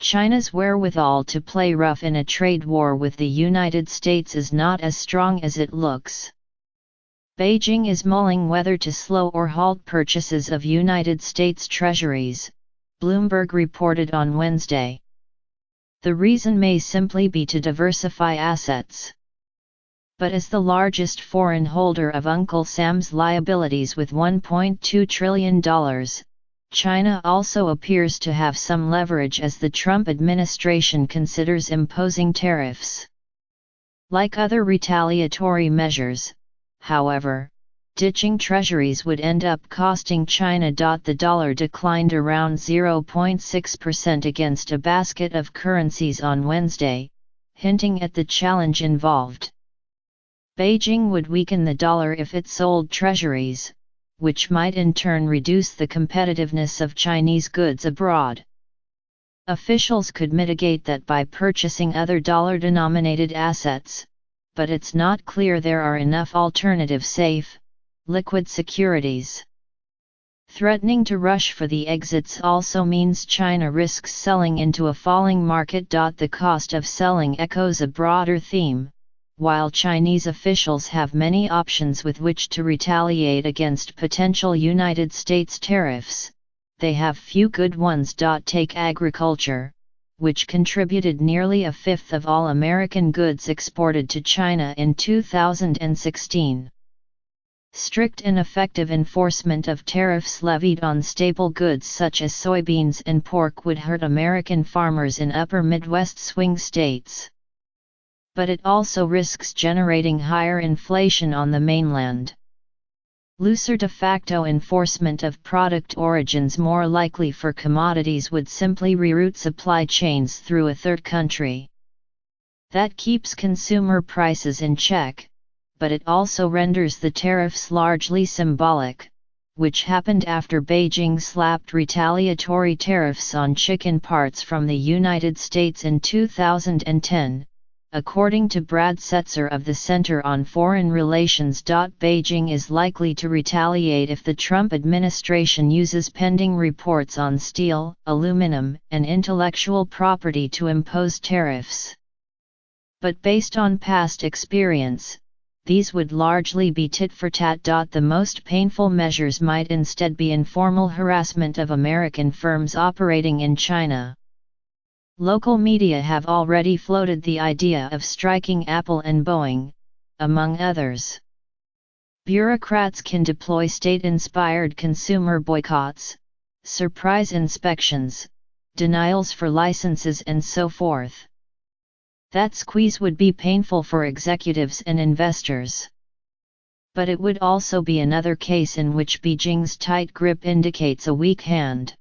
China's wherewithal to play rough in a trade war with the United States is not as strong as it looks. Beijing is mulling whether to slow or halt purchases of United States treasuries, Bloomberg reported on Wednesday. The reason may simply be to diversify assets. But as the largest foreign holder of Uncle Sam's liabilities with $1.2 trillion, China also appears to have some leverage as the Trump administration considers imposing tariffs. Like other retaliatory measures, however, ditching treasuries would end up costing China. The dollar declined around 0.6% against a basket of currencies on Wednesday, hinting at the challenge involved. Beijing would weaken the dollar if it sold treasuries, which might in turn reduce the competitiveness of Chinese goods abroad. Officials could mitigate that by purchasing other dollar-denominated assets, but it's not clear there are enough alternative safe, liquid securities. Threatening to rush for the exits also means China risks selling into a falling market. The cost of selling echoes a broader theme. While Chinese officials have many options with which to retaliate against potential United States tariffs, they have few good ones. Take agriculture, which contributed nearly a fifth of all American goods exported to China in 2016. Strict and effective enforcement of tariffs levied on staple goods such as soybeans and pork would hurt American farmers in upper Midwest swing states. But it also risks generating higher inflation on the mainland. Looser de facto enforcement of product origins more likely for commodities would simply reroute supply chains through a third country. That keeps consumer prices in check, but it also renders the tariffs largely symbolic, which happened after Beijing slapped retaliatory tariffs on chicken parts from the United States in 2010. According to Brad Setzer of the Center on Foreign Relations. Beijing is likely to retaliate if the Trump administration uses pending reports on steel, aluminum, and intellectual property to impose tariffs. But based on past experience, these would largely be tit for tat. The most painful measures might instead be informal harassment of American firms operating in China. Local media have already floated the idea of striking Apple and Boeing, among others. Bureaucrats can deploy state-inspired consumer boycotts, surprise inspections, denials for licenses and so forth. That squeeze would be painful for executives and investors. But it would also be another case in which Beijing's tight grip indicates a weak hand.